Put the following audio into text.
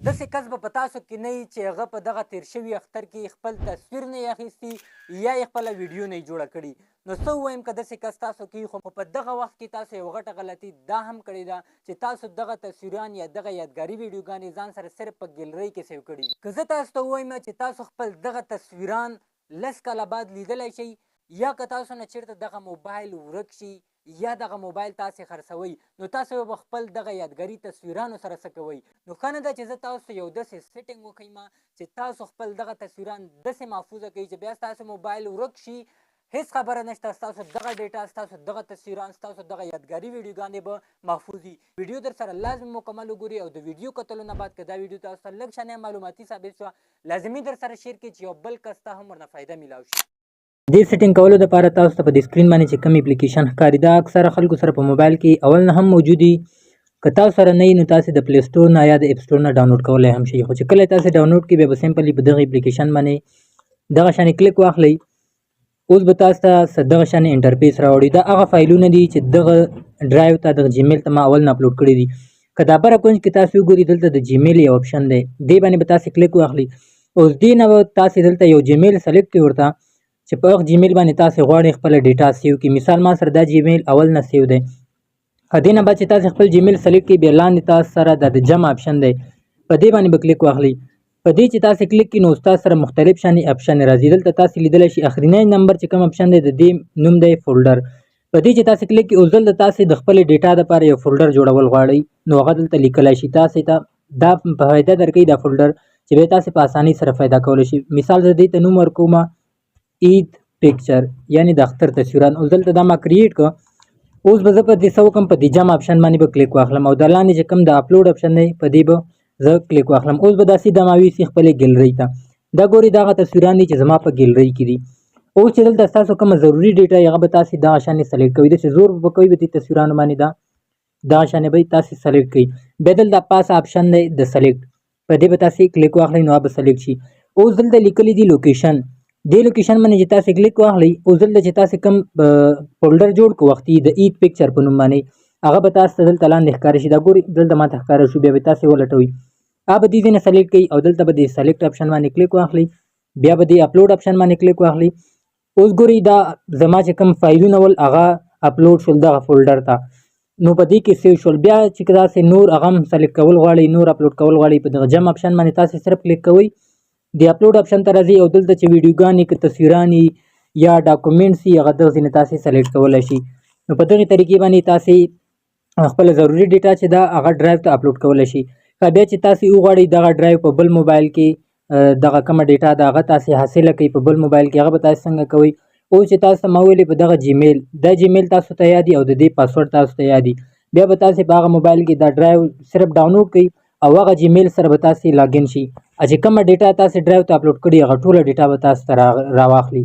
داسې کس به په تاسو کې نه وي چې هغه په دغه تیر شوي اختر کې خپل تصویر نه یې اخیستي یا یې خپله ویډیو نه یې جوړه کړي. نو څه ووایم که داسې کس تاسو کې خو په دغه وخت کې تاسو یو غټه غلطي دا هم کړې ده چې تاسو دغه تصویران یا دغه یادګاري ویډیوګانې ځان سره صرف په ګیلرۍ کې سیو کړي دي. که زه تاسو ته ووایم چې تاسو خپل دغه تصویران 10 کاله بعد لیدلی شئ یا که تاسو نه چېرته دغه موبایل ورک شي یا دغه موبایل تاسې خرڅوئ نو تاسو به خپل دغه یادګاري تصویرانو سره څه کوئ. نو ښه نه ده چې زه تاسو یو داسې سیټینګ وښیم چې تاسو خپل دغه تصویران داسې محفوظه کوئ چې بیا ستاسو موبایل ورک شي هیڅ خبره نشته، ستاسو دغه ډیټا ستاسو دغه تصویران ستاسو دغه یادګاري ویډیوګانې به محفوظ وي. ویډیو در سره لازم مکمل وګورئ او د ویډیو کتلو نه بعد که دا ویډیو تاسو ته لږ شانې معلوماتي ثابت شوه لازمي در سره شیر کړئ چې یو بل کس ته هم ورنه فایده میلاو شي. دې سیټینګ کولو دپاره تاسو ته په دې سکرین باندې چې کوم اپلیکیشن ښکاري دا اکثره خلکو سره په موبایل کې اول نه هم موجود وي. که تاسو سره نه وي نو تاسې د پلی سټور نه یا د اپ سټور نه ډاونلوډ کولی هم شئ. خو چې کله تاسې ډاونلوډ کړئ بیا به سمپلي په دغه اپلیکیشن باندې دغه شانې کلیک واخلئ. اوس به تاسو ته دغه شانې انټرفیس راوړي. دا هغه فایلونه دي چې دغه ډرایو ته دغه جیمیل ته ما اول نه اپلوډ کړي دي. که دا بره کونج کې تاسو وګورئ دلته د جیمیل یو اپشن دی، دې باندې به تاسې کلیک واخلئ. اوس دې نه به تاسې دلته یو جیمیل سلیکټ کړئ ورته چې په هغه جیمیل باندې تاسې غواړئ خپله ډیټا سیو کړئ. مثال ما سره دا جیمیل اول نه سیو دی. دې نه بعد چې تاسې خپل جیمیل سلیکټ کړئ بیا لاندې تاسو سره د جمع اپشن دی، په دې باندې به کلیک واخلئ. په دې چې تاسې کلیک کړئ نو ستاسو سره مختلف شانې اپشن راځي. دلته تاسې لیدلی شئ اخرنی نمبر چې کوم اپشن دی د دې نوم دی فولډر. په دې چې تاسې کلیک کړئ اوس دلته تاسې د خپلې ډیټا دپاره یو فولډر جوړول غواړئ نو هغه دلته لیکلی شي. تاسې ته دا فایده درکوي دا فولډر چې بیا تاسې په اسانۍ سره فایده کولی شي. مثال زه دې ته نوم ورکوم عید پکچر یعنی د اختر تصویران. اوس دلته دا ما کریټ کړه. اوس به زه په دې څه وکړم په دې جمع اپشن باندې به کلیک واخلم او د لاندې چې کوم د اپلوډ اپشن دی په دې به زه کلیک واخلم. اوس به دا سیده ما ویسي خپلې ګیلرۍ ته. دا ګورئ دغه تصویران دي چې زما په ګیلرۍ کې دي. اوس چې دلته ستاسو کومه ضروري ډیټا هغه به تاسې دغه شانې سلیکټ کوئ. داسې زور به کوئ به دې تصویرانو باندې دغه شانې به تاسې سلیکټ کوئ. بیا دلته پاسه اپشن دی د سلیکټ، په دې به تاسې کلیک واخلئ نو هغه به سلیکټ شي. اوس دلته لیکلي دي لوکیشن، دې لوکیشن باندې چې تاسې کلیک واخلئ اوس دلته چې تاسې کوم فولډر جوړ کړو وختي د عید پکچر په نوم باندې هغه به تاسو ته دلته لاندې ښکاره شي. دا ګورئ دلته ماته ښکاره شو، بیا به تاسې ولټوئ هغه به دې ځای نه سلیکټ کوئ او دلته به د سلیکټ اپشن باندې کلیک واخلئ. بیا به د اپلوډ اپشن باندې کلیک واخلئ. اوس ګورئ دا زما چې کوم فایلونه ول هغه اپلوډ شول دغه فولډر ته نو په دې کې سیو شول. بیا چې تاسې نور هغه هم سلیکټ کول غواړئ نور اپلوډ کول غواړئ په دغه جمع اپشن باندې تاسې صرف کلیک کوئ، د اپلوډ اپشن ته راځئ او دلته چې ویډیوګانې که تصویران یا ډاکومنټس وي هغه دغه ځینې تاسې سلیکټ کولی شئ. نو په دغې طریقې باندې تاسې خپله ضروري ډیټا چې ده هغه ډرایو ته اپلوډ کولی شئ. بیا چې تاسې وغواړئ دغه ډرایو په بل موبایل کې دغه کومه ډیټا ده هغه تاسې حاصله کړئ په بل موبایل کې هغه به تاسې څنګه کوئ. اوس چې تاسو ته ما ویلې په دغه جیمیل دا جیمیل تاسو ته یاد وي او د دې پاسورډ تاسو ته یاد وي بیا به تاسې په هغه موبایل کې دا ډرایو صرف ډاونلوډ کړئ او هغه جیمیل سره به تاسې لاګین شئ. چې کومه ډیټا تاسې ډرایو ته اپلوډ کړي هغه ټوله ډیټا به تاسو ته راواخلي.